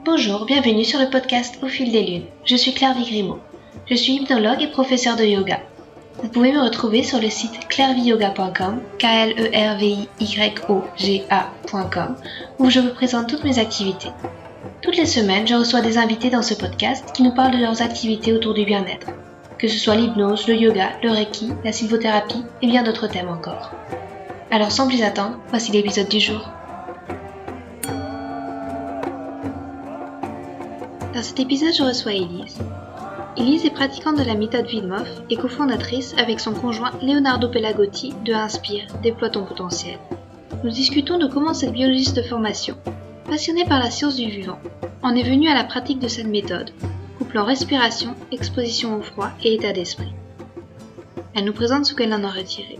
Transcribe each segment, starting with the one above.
Bonjour, bienvenue sur le podcast Au fil des lunes. Je suis Claire Vigrimaud. Je suis hypnologue et professeure de yoga. Vous pouvez me retrouver sur le site clairviyoga.com, KLERVIYOGA.com, où je vous présente toutes mes activités. Toutes les semaines, je reçois des invités dans ce podcast qui nous parlent de leurs activités autour du bien-être, que ce soit l'hypnose, le yoga, le reiki, la sylvothérapie et bien d'autres thèmes encore. Alors sans plus attendre, voici l'épisode du jour. Dans cet épisode, je reçois Élise. Élise est pratiquante de la méthode Wim Hof et cofondatrice avec son conjoint Leonardo Pelagotti de Inspire, Déploie ton potentiel. Nous discutons de comment cette biologiste de formation, passionnée par la science du vivant, en est venue à la pratique de cette méthode, couplant respiration, exposition au froid et état d'esprit. Elle nous présente ce qu'elle en a retiré.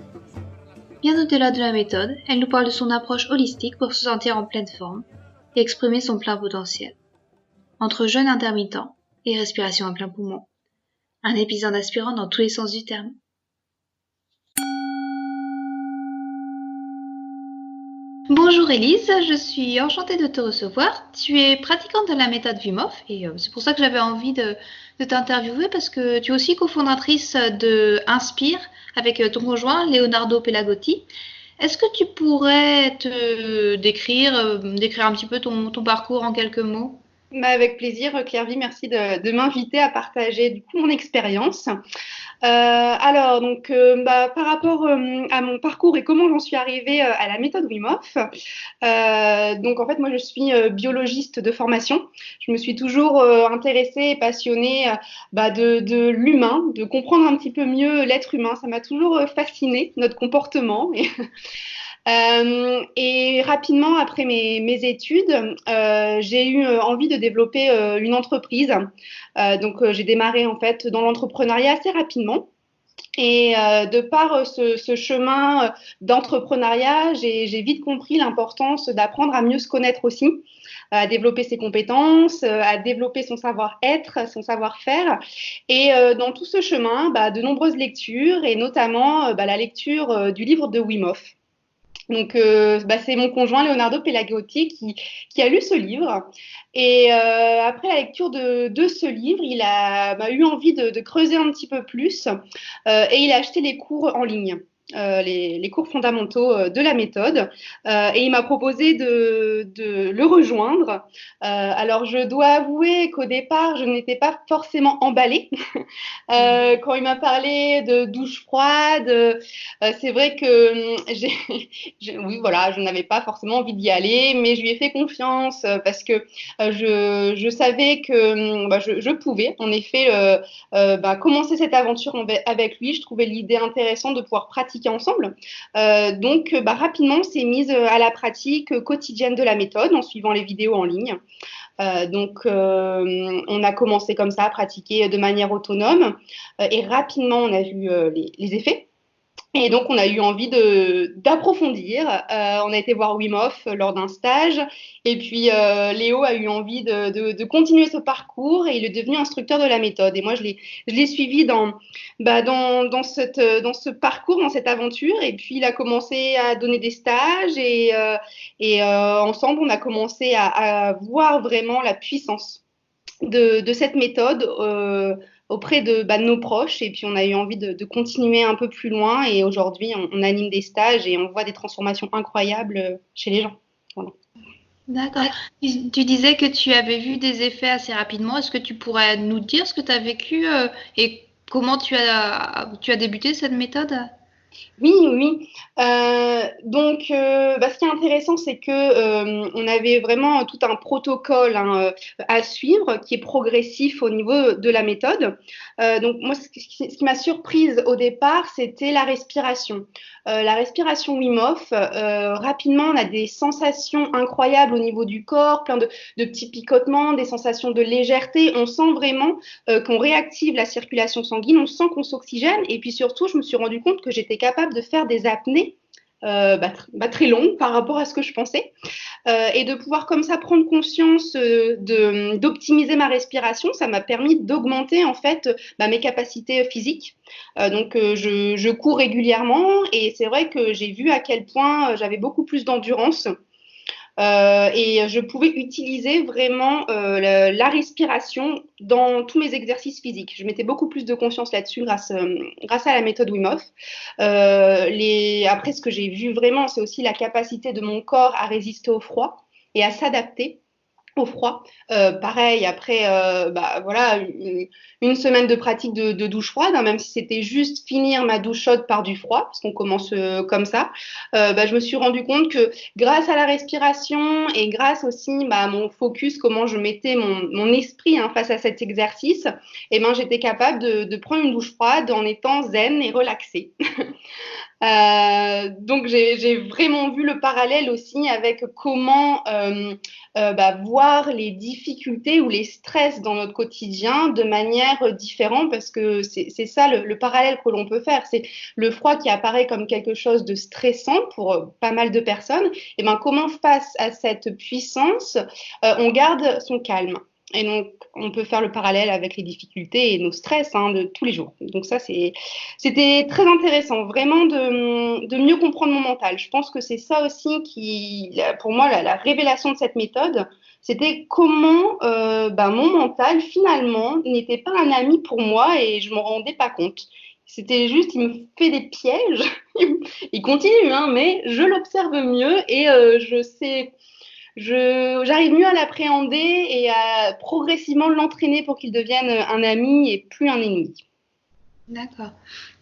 Bien au-delà de la méthode, elle nous parle de son approche holistique pour se sentir en pleine forme et exprimer son plein potentiel. Entre jeûne intermittent et respiration à plein poumon. Un épisode inspirant dans tous les sens du terme. Bonjour Élise, je suis enchantée de te recevoir. Tu es pratiquante de la méthode Wim Hof et c'est pour ça que j'avais envie de t'interviewer parce que tu es aussi cofondatrice de Inspire avec ton conjoint Leonardo Pelagotti. Est-ce que tu pourrais te décrire un petit peu ton parcours en quelques mots ? Avec plaisir, Claire-Vie, merci de m'inviter à partager du coup mon expérience. Par rapport à mon parcours et comment j'en suis arrivée à la méthode Wim Hof, en fait moi je suis biologiste de formation. Je me suis toujours intéressée et passionnée de l'humain, de comprendre un petit peu mieux l'être humain. Ça m'a toujours fascinée, notre comportement. Et rapidement, après mes études, j'ai eu envie de développer une entreprise. J'ai démarré en fait dans l'entrepreneuriat assez rapidement. Et de par ce chemin d'entrepreneuriat, j'ai vite compris l'importance d'apprendre à mieux se connaître aussi, à développer ses compétences, à développer son savoir-être, son savoir-faire. Et dans tout ce chemin, de nombreuses lectures et notamment la lecture du livre de Wim Hof. Donc, c'est mon conjoint Leonardo Pelagotti qui a lu ce livre. Et après la lecture de ce livre, il a eu envie de creuser un petit peu plus et il a acheté les cours en ligne. Les cours fondamentaux de la méthode et il m'a proposé de le rejoindre. Alors je dois avouer qu'au départ je n'étais pas forcément emballée quand il m'a parlé de douche froide. C'est vrai que je n'avais pas forcément envie d'y aller, mais je lui ai fait confiance parce que je savais que je pouvais en effet commencer cette aventure avec lui. Je trouvais l'idée intéressante de pouvoir pratiquer ensemble. Rapidement, on s'est mise à la pratique quotidienne de la méthode en suivant les vidéos en ligne. On a commencé comme ça à pratiquer de manière autonome et rapidement, on a vu les effets. Et donc, on a eu envie d'approfondir. On a été voir Wim Hof lors d'un stage. Et puis, Léo a eu envie de continuer ce parcours et il est devenu instructeur de la méthode. Et moi, je l'ai suivi dans ce parcours, dans cette aventure. Et puis, il a commencé à donner des stages et ensemble, on a commencé à voir vraiment la puissance de cette méthode auprès de nos proches. Et puis, on a eu envie de continuer un peu plus loin. Et aujourd'hui, on anime des stages et on voit des transformations incroyables chez les gens. Voilà. D'accord. Tu disais que tu avais vu des effets assez rapidement. Est-ce que tu pourrais nous dire ce que tu as vécu et comment tu as débuté cette méthode ? Oui. Ce qui est intéressant, c'est que on avait vraiment tout un protocole à suivre qui est progressif au niveau de la méthode. Donc moi, ce qui m'a surprise au départ, c'était la respiration. La respiration Wim Hof, rapidement, on a des sensations incroyables au niveau du corps, plein de petits picotements, des sensations de légèreté. On sent vraiment qu'on réactive la circulation sanguine, on sent qu'on s'oxygène. Et puis surtout, je me suis rendu compte que j'étais capable de faire des apnées très longues par rapport à ce que je pensais et de pouvoir comme ça prendre conscience d'optimiser ma respiration. Ça m'a permis d'augmenter en fait mes capacités physiques. Je cours régulièrement et c'est vrai que j'ai vu à quel point j'avais beaucoup plus d'endurance. et je pouvais utiliser vraiment la respiration dans tous mes exercices physiques. Je mettais beaucoup plus de conscience là-dessus grâce à la méthode Wim Hof. Après, ce que j'ai vu vraiment, c'est aussi la capacité de mon corps à résister au froid et à s'adapter au froid. Pareil, après voilà, une semaine de pratique de douche froide, hein, même si c'était juste finir ma douche chaude par du froid, parce qu'on commence comme ça, je me suis rendu compte que grâce à la respiration et grâce aussi à mon focus, comment je mettais mon esprit face à cet exercice, j'étais capable de prendre une douche froide en étant zen et relaxée. Donc j'ai vraiment vu le parallèle aussi avec comment voir les difficultés ou les stress dans notre quotidien de manière différente, parce que c'est ça le parallèle que l'on peut faire. C'est le froid qui apparaît comme quelque chose de stressant pour pas mal de personnes. Et comment face à cette puissance, on garde son calme. Et donc, on peut faire le parallèle avec les difficultés et nos stress de tous les jours. Donc ça, c'était très intéressant, vraiment de mieux comprendre mon mental. Je pense que c'est ça aussi pour moi, la révélation de cette méthode, c'était comment mon mental, finalement, n'était pas un ami pour moi et je m'en rendais pas compte. C'était juste, il me fait des pièges. Il continue, mais je l'observe mieux et je sais j'arrive mieux à l'appréhender et à progressivement l'entraîner pour qu'il devienne un ami et plus un ennemi. D'accord.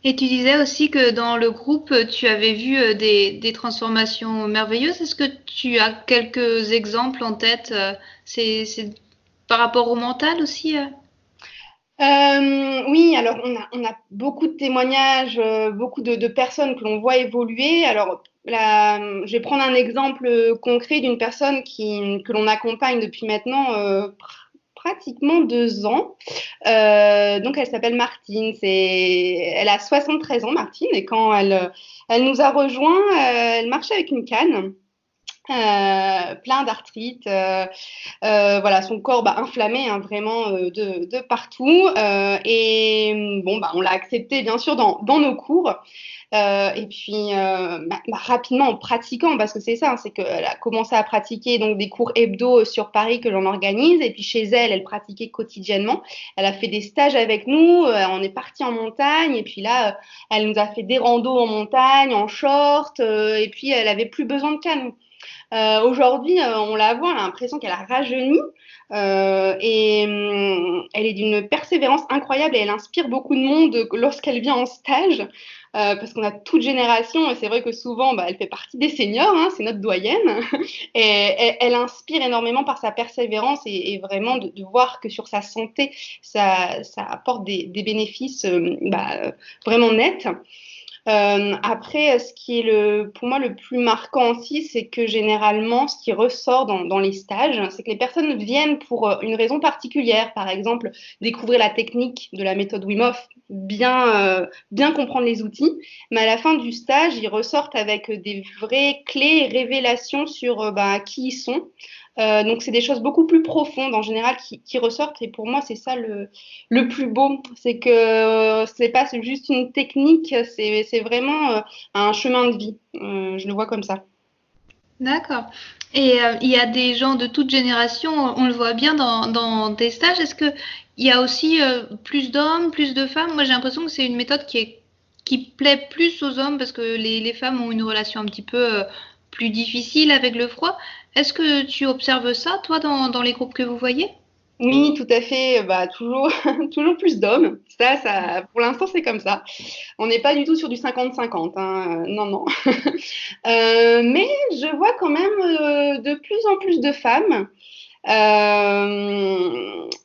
Et tu disais aussi que dans le groupe, tu avais vu des transformations merveilleuses. Est-ce que tu as quelques exemples en tête? C'est par rapport au mental aussi? Oui, alors on a beaucoup de témoignages, beaucoup de personnes que l'on voit évoluer. Alors, je vais prendre un exemple concret d'une personne que l'on accompagne depuis maintenant pratiquement 2 ans. Donc, elle s'appelle Martine. Elle a 73 ans, Martine, et quand elle nous a rejoints, elle marchait avec une canne. Plein d'arthrite, voilà, son corps inflammé vraiment de partout. Et bon, on l'a accepté bien sûr dans nos cours. Et puis rapidement en pratiquant, parce que c'est ça, c'est qu'elle a commencé à pratiquer donc des cours hebdo sur Paris que l'on organise, et puis chez elle, elle pratiquait quotidiennement. Elle a fait des stages avec nous, on est parti en montagne, et puis là, elle nous a fait des randos en montagne, en short, et puis elle avait plus besoin de canne. Aujourd'hui, on la voit, on a l'impression qu'elle a rajeuni et elle est d'une persévérance incroyable et elle inspire beaucoup de monde lorsqu'elle vient en stage. Parce qu'on a toute génération et c'est vrai que souvent elle fait partie des seniors, c'est notre doyenne et elle inspire énormément par sa persévérance et vraiment de voir que sur sa santé ça apporte des bénéfices vraiment nets. Après, ce qui est pour moi le plus marquant aussi, c'est que généralement, ce qui ressort dans les stages, c'est que les personnes viennent pour une raison particulière. Par exemple, découvrir la technique de la méthode Wim Hof, bien comprendre les outils. Mais à la fin du stage, ils ressortent avec des vraies clés et révélations sur qui ils sont. Donc, c'est des choses beaucoup plus profondes en général qui ressortent. Et pour moi, c'est ça le plus beau. C'est que c'est pas juste une technique, c'est vraiment un chemin de vie. Je le vois comme ça. D'accord. Et il y a des gens de toute génération, on le voit bien dans tes stages. Est-ce que il y a aussi plus d'hommes, plus de femmes? Moi, j'ai l'impression que c'est une méthode qui plaît plus aux hommes parce que les femmes ont une relation un petit peu plus difficile avec le froid. Est-ce que tu observes ça, toi, dans les groupes que vous voyez? Oui, tout à fait. Toujours, toujours plus d'hommes. Ça, pour l'instant, c'est comme ça. On n'est pas du tout sur du 50-50, hein. Non, non. Mais je vois quand même de plus en plus de femmes.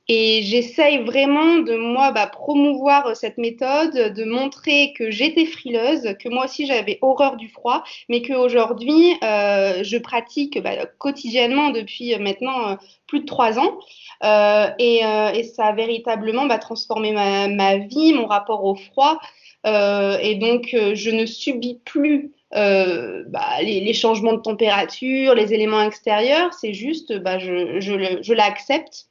Et j'essaye vraiment de moi promouvoir cette méthode, de montrer que j'étais frileuse, que moi aussi j'avais horreur du froid, mais qu'aujourd'hui je pratique quotidiennement depuis maintenant plus de 3 ans. Et ça a véritablement transformé ma vie, mon rapport au froid. Et donc je ne subis plus les changements de température, les éléments extérieurs, c'est juste je l'accepte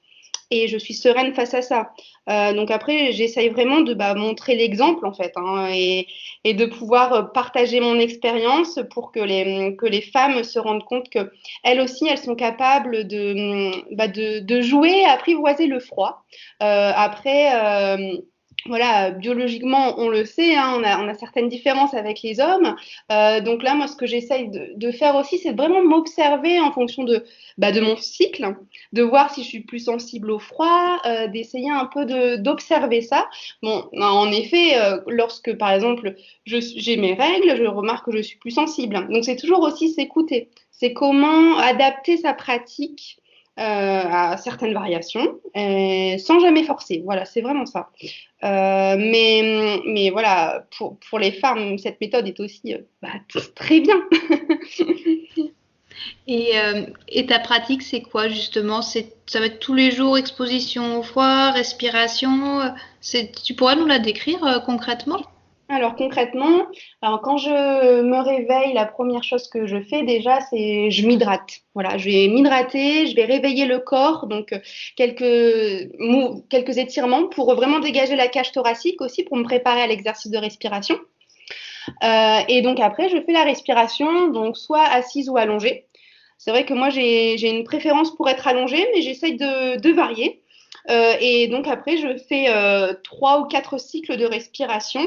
et je suis sereine face à ça. Donc après, j'essaye vraiment de montrer l'exemple en fait, hein, et de pouvoir partager mon expérience pour que les femmes se rendent compte que elles aussi, elles sont capables de jouer à apprivoiser le froid. Après, voilà, biologiquement, on le sait, hein, on a certaines différences avec les hommes. Donc là, moi, ce que j'essaye de faire aussi, c'est de vraiment m'observer en fonction de mon cycle, de voir si je suis plus sensible au froid, d'essayer un peu d'observer ça. Bon, en effet, lorsque, par exemple, j'ai mes règles, je remarque que je suis plus sensible. Donc, c'est toujours aussi s'écouter. C'est comment adapter sa pratique à certaines variations, sans jamais forcer. Voilà, c'est vraiment ça. Mais voilà, pour les femmes, cette méthode est aussi très bien. Et ta pratique, c'est quoi justement? Ça va être tous les jours exposition au froid, respiration. Tu pourrais nous la décrire concrètement? Alors concrètement, quand je me réveille, la première chose que je fais déjà, c'est je m'hydrate. Voilà, je vais m'hydrater, je vais réveiller le corps, donc quelques étirements pour vraiment dégager la cage thoracique aussi, pour me préparer à l'exercice de respiration. Et donc après, je fais la respiration, donc soit assise ou allongée. C'est vrai que moi, j'ai une préférence pour être allongée, mais j'essaye de varier. Et donc après, je fais 3 ou 4 cycles de respiration,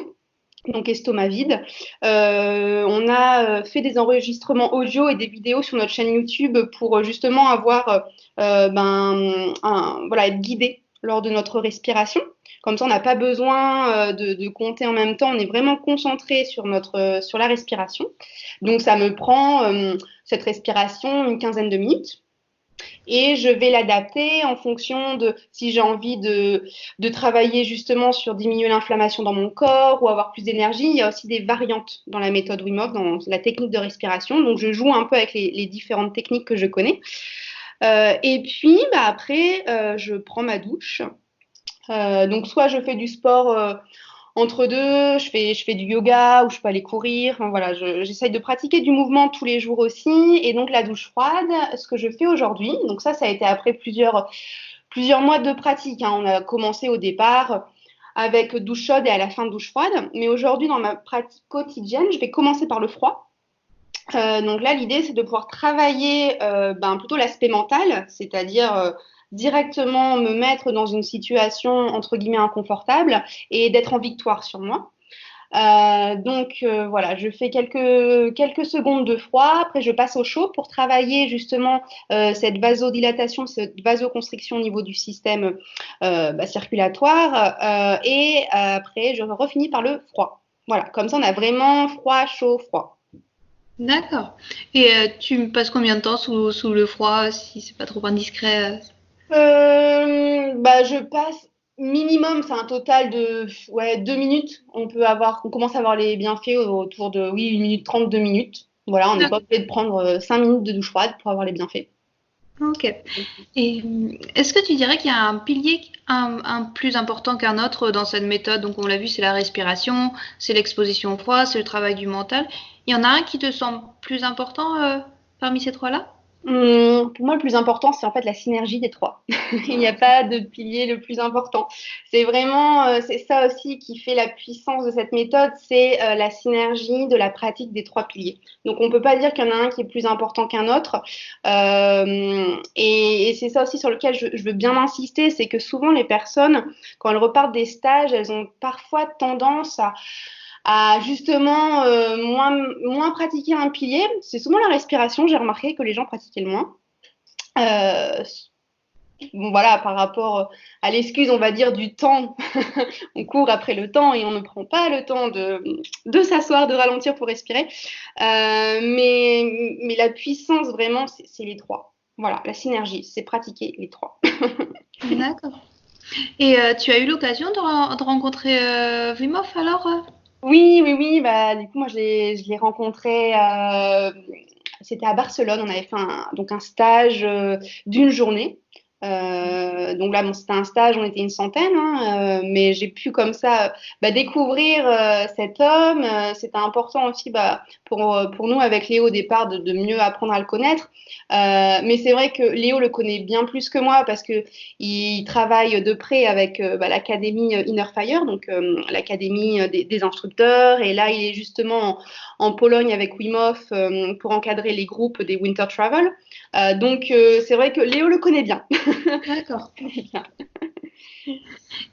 donc estomac vide. On a fait des enregistrements audio et des vidéos sur notre chaîne YouTube pour justement avoir, voilà, être guidé lors de notre respiration. Comme ça, on n'a pas besoin de compter en même temps. On est vraiment concentré sur la respiration. Donc, ça me prend cette respiration une quinzaine de minutes. Et je vais l'adapter en fonction de si j'ai envie de travailler justement sur diminuer l'inflammation dans mon corps ou avoir plus d'énergie. Il y a aussi des variantes dans la méthode Wim Hof, dans la technique de respiration. Donc, je joue un peu avec les différentes techniques que je connais. Et puis, après, je prends ma douche. Donc, soit je fais du sport entre deux, je fais du yoga ou je peux aller courir. Enfin, voilà, j'essaye de pratiquer du mouvement tous les jours aussi. Et donc, la douche froide, ce que je fais aujourd'hui, donc ça a été après plusieurs mois de pratique, hein. On a commencé au départ avec douche chaude et à la fin douche froide. Mais aujourd'hui, dans ma pratique quotidienne, je vais commencer par le froid. Donc là, l'idée, c'est de pouvoir travailler plutôt l'aspect mental, c'est-à-dire directement me mettre dans une situation entre guillemets inconfortable et d'être en victoire sur moi. Voilà, je fais quelques secondes de froid, après je passe au chaud pour travailler justement cette vasodilatation, cette vasoconstriction au niveau du système circulatoire, et après je refinis par le froid. Voilà, comme ça on a vraiment froid, chaud, froid. D'accord. Et tu passes combien de temps sous le froid, si c'est pas trop indiscret? Je passe minimum, c'est un total de 2 minutes. On commence à avoir les bienfaits autour de 1 minute 30, 2 minutes. Voilà, on n'est pas obligé de prendre 5 minutes de douche froide pour avoir les bienfaits. Ok. Et est-ce que tu dirais qu'il y a un pilier un plus important qu'un autre dans cette méthode? Donc on l'a vu, c'est la respiration, c'est l'exposition au froid, c'est le travail du mental. Il y en a un qui te semble plus important parmi ces trois-là? Pour moi, le plus important, c'est en fait la synergie des trois. Il n'y a pas de pilier le plus important. C'est vraiment, c'est ça aussi qui fait la puissance de cette méthode, c'est la synergie de la pratique des 3 piliers. Donc, on ne peut pas dire qu'il y en a un qui est plus important qu'un autre. Et c'est ça aussi sur lequel je veux bien insister, c'est que souvent les personnes, quand elles repartent des stages, elles ont parfois tendance à justement moins pratiquer un pilier. C'est souvent la respiration, j'ai remarqué que les gens pratiquaient le moins. Euh, bon, voilà, par rapport à l'excuse, on va dire, du temps, on court après le temps et on ne prend pas le temps de s'asseoir, de ralentir pour respirer. Mais la puissance, vraiment, c'est les trois. Voilà, la synergie, c'est pratiquer les trois. D'accord. Et tu as eu l'occasion de rencontrer Wim Hof alors? Oui, oui, oui. Du coup, moi, je l'ai rencontré. C'était à Barcelone. On avait fait donc un stage d'une journée. Donc là, bon, c'était un stage, on était une centaine, hein, mais j'ai pu comme ça découvrir cet homme. C'était important aussi pour nous, avec Léo, au départ, de mieux apprendre à le connaître. Mais c'est vrai que Léo le connaît bien plus que moi parce que il travaille de près avec l'académie Inner Fire, donc l'académie des instructeurs. Et là, il est justement en Pologne avec Wim Hof pour encadrer les groupes des Winter Travel. Donc, c'est vrai que Léo le connaît bien. D'accord.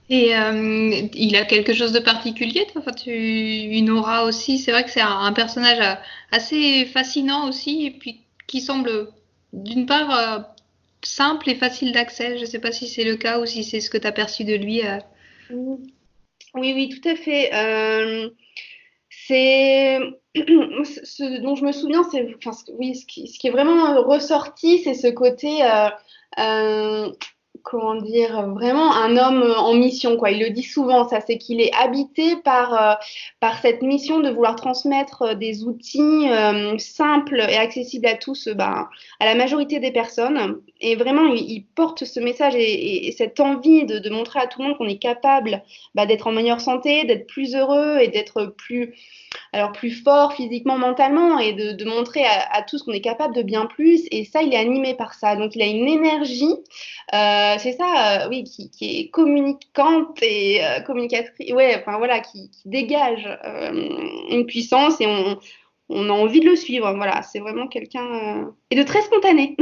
Et il a quelque chose de particulier, toi? Enfin, une aura aussi. C'est vrai que c'est un personnage assez fascinant aussi, et puis qui semble d'une part simple et facile d'accès. Je ne sais pas si c'est le cas ou si c'est ce que tu as perçu de lui. Oui, oui, tout à fait. C'est ce dont je me souviens, oui, ce qui est vraiment ressorti, c'est ce côté, euh, comment dire, vraiment un homme en mission, quoi. Il le dit souvent, ça, c'est qu'il est habité par cette mission de vouloir transmettre des outils simples et accessibles à tous, à la majorité des personnes. Et vraiment, il porte ce message et cette envie de montrer à tout le monde qu'on est capable d'être en meilleure santé, d'être plus heureux et d'être plus fort physiquement, mentalement, et de montrer à tous qu'on est capable de bien plus. Et ça, il est animé par ça. Donc, il a une énergie, c'est ça, oui, qui est communicante et communicatrice, ouais, enfin voilà, qui dégage une puissance et on a envie de le suivre. Voilà, c'est vraiment quelqu'un et de très spontané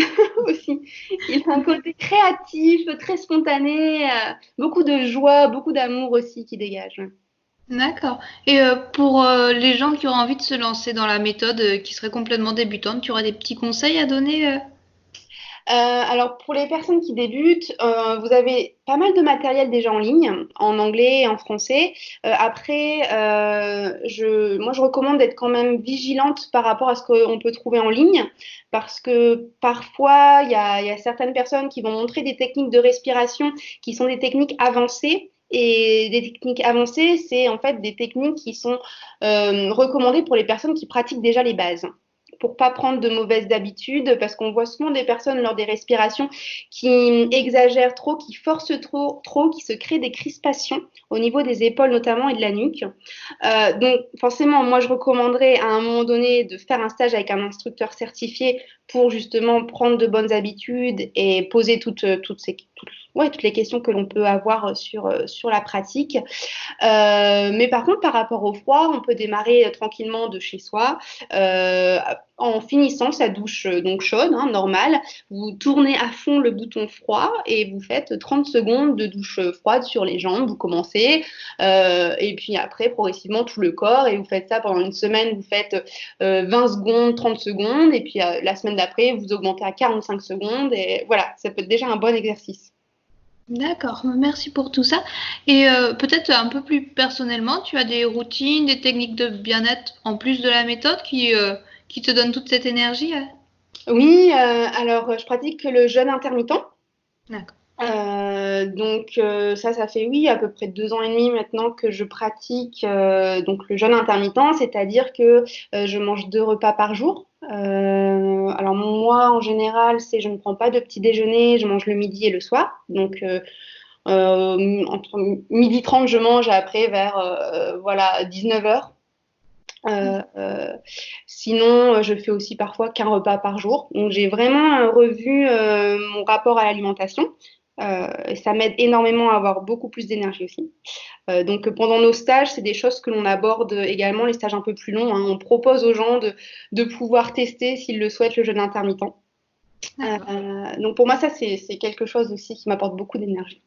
aussi. Il a un côté créatif, très spontané, beaucoup de joie, beaucoup d'amour aussi qui dégage. D'accord. Et pour les gens qui auraient envie de se lancer dans la méthode, qui serait complètement débutante, tu aurais des petits conseils à donner Alors pour les personnes qui débutent, vous avez pas mal de matériel déjà en ligne, en anglais et en français. Après, moi je recommande d'être quand même vigilante par rapport à ce qu'on peut trouver en ligne, parce que parfois il y a certaines personnes qui vont montrer des techniques de respiration qui sont des techniques avancées. Et des techniques avancées, c'est en fait des techniques qui sont recommandées pour les personnes qui pratiquent déjà les bases pour pas prendre de mauvaises habitudes, parce qu'on voit souvent des personnes lors des respirations qui exagèrent trop, qui forcent trop, qui se créent des crispations au niveau des épaules notamment et de la nuque. Donc forcément, moi je recommanderais à un moment donné de faire un stage avec un instructeur certifié pour justement prendre de bonnes habitudes et poser toutes les questions que l'on peut avoir sur la pratique. Mais par contre, par rapport au froid, on peut démarrer tranquillement de chez soi en finissant sa douche donc chaude, hein, normale. Vous tournez à fond le bouton froid et vous faites 30 secondes de douche froide sur les jambes. Vous commencez et puis après progressivement tout le corps et vous faites ça pendant une semaine. Vous faites 20 secondes, 30 secondes et puis la semaine d'après, vous augmentez à 45 secondes et voilà, ça peut être déjà un bon exercice. D'accord, merci pour tout ça. Et peut-être un peu plus personnellement, tu as des routines, des techniques de bien-être en plus de la méthode qui te donnent toute cette énergie? Oui, alors je pratique le jeûne intermittent. D'accord. Donc ça fait oui à peu près 2 ans et demi maintenant que je pratique donc le jeûne intermittent, c'est-à-dire que je mange 2 repas par jour. Alors moi en général c'est je ne prends pas de petit déjeuner, je mange le midi et le soir. Donc entre midi 30 je mange et après vers voilà 19h. Sinon, je fais aussi parfois qu'un repas par jour. Donc, j'ai vraiment revu mon rapport à l'alimentation. Et ça m'aide énormément à avoir beaucoup plus d'énergie aussi. Donc, pendant nos stages, c'est des choses que l'on aborde également, les stages un peu plus longs, hein. On propose aux gens de pouvoir tester, s'ils le souhaitent, le jeûne intermittent. D'accord. Donc, pour moi, ça, c'est quelque chose aussi qui m'apporte beaucoup d'énergie.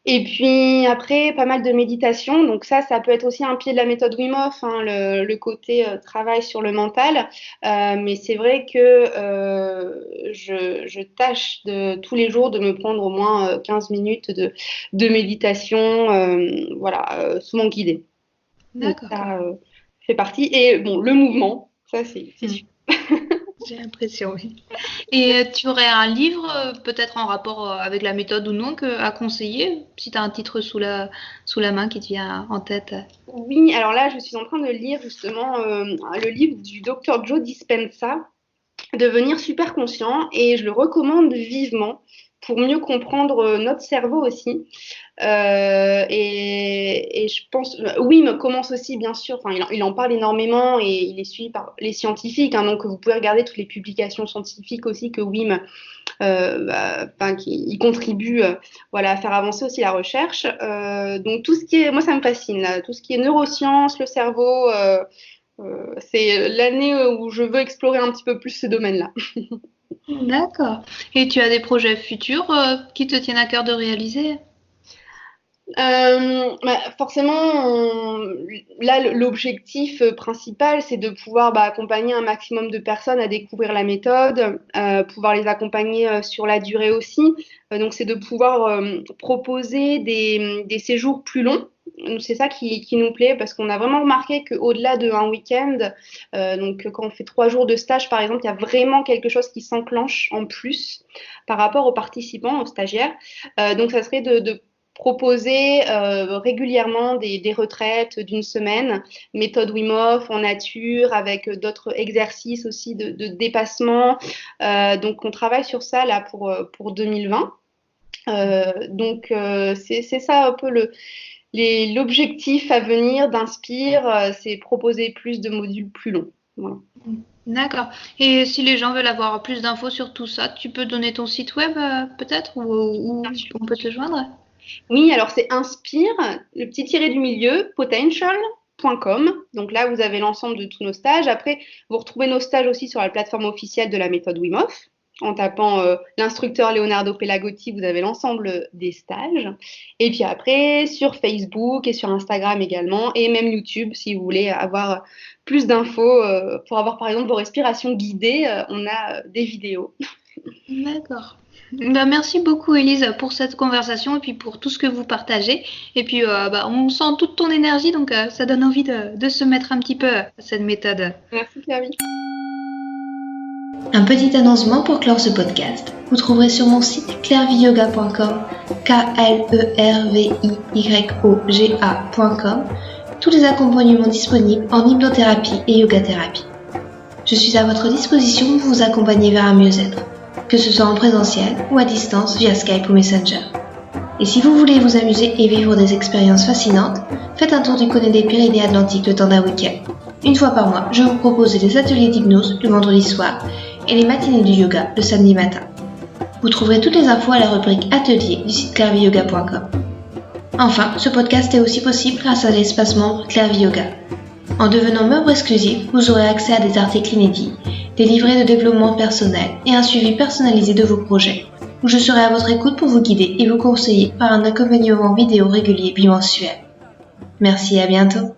Et puis après, pas mal de méditation. Donc ça peut être aussi un pied de la méthode Wim Hof, hein, le côté travail sur le mental. Mais c'est vrai que je tâche tous les jours de me prendre au moins 15 minutes de méditation, voilà, souvent guidée. Donc D'accord. ça fait partie. Et bon, le mouvement, ça c'est Hmm. sûr. J'ai l'impression, oui. Et tu aurais un livre, peut-être en rapport avec la méthode ou non, à conseiller, si tu as un titre sous la main qui te vient en tête. Oui, alors là, je suis en train de lire justement le livre du docteur Joe Dispenza, Devenir super conscient, et je le recommande vivement pour mieux comprendre notre cerveau aussi. Et je pense, Wim commence aussi, bien sûr, enfin, il en parle énormément et il est suivi par les scientifiques, hein, donc vous pouvez regarder toutes les publications scientifiques aussi que Wim il contribue voilà, à faire avancer aussi la recherche. Donc tout ce qui est, moi ça me fascine, là, tout ce qui est neurosciences, le cerveau, c'est l'année où je veux explorer un petit peu plus ce domaine-là. D'accord. Et tu as des projets futurs qui te tiennent à cœur de réaliser? Forcément, là, l'objectif principal, c'est de pouvoir accompagner un maximum de personnes à découvrir la méthode, pouvoir les accompagner sur la durée aussi. Donc, c'est de pouvoir proposer des séjours plus longs. Donc, c'est ça qui nous plaît parce qu'on a vraiment remarqué qu'au-delà d'un week-end, donc quand on fait 3 jours de stage, par exemple, il y a vraiment quelque chose qui s'enclenche en plus par rapport aux participants, aux stagiaires. Donc, ça serait de proposer régulièrement des retraites d'une semaine, méthode Wim Hof en nature, avec d'autres exercices aussi de dépassement. Donc, on travaille sur ça là pour 2020. C'est ça un peu l'objectif à venir d'Inspire, c'est proposer plus de modules plus longs. Voilà. D'accord. Et si les gens veulent avoir plus d'infos sur tout ça, tu peux donner ton site web peut-être ou on peut te joindre? Oui, alors c'est Inspire, le petit tiré du milieu, potential.com. Donc là, vous avez l'ensemble de tous nos stages. Après, vous retrouvez nos stages aussi sur la plateforme officielle de la méthode Wim Hof. En tapant l'instructeur Leonardo Pelagotti, vous avez l'ensemble des stages. Et puis après, sur Facebook et sur Instagram également, et même YouTube, si vous voulez avoir plus d'infos pour avoir par exemple vos respirations guidées, on a des vidéos. D'accord. Bah, merci beaucoup Elise pour cette conversation et puis pour tout ce que vous partagez. Et puis on sent toute ton énergie, donc ça donne envie de se mettre un petit peu à cette méthode. Merci Claire. Un petit annoncement pour clore ce podcast. Vous trouverez sur mon site clairviyoga.com, KLERVIYOGA.com, tous les accompagnements disponibles en hypnothérapie et yoga-thérapie. Je suis à votre disposition pour vous accompagner vers un mieux-être, que ce soit en présentiel ou à distance via Skype ou Messenger. Et si vous voulez vous amuser et vivre des expériences fascinantes, faites un tour du côté des Pyrénées Atlantiques le temps d'un week-end. Une fois par mois, je vous propose des ateliers d'hypnose le vendredi soir et les matinées du yoga le samedi matin. Vous trouverez toutes les infos à la rubrique Atelier du site clairviyoga.com. Enfin, ce podcast est aussi possible grâce à l'espace membre Clairvie Yoga. En devenant membre exclusif, vous aurez accès à des articles inédits, des livrets de développement personnel et un suivi personnalisé de vos projets, où je serai à votre écoute pour vous guider et vous conseiller par un accompagnement vidéo régulier bimensuel. Merci et à bientôt.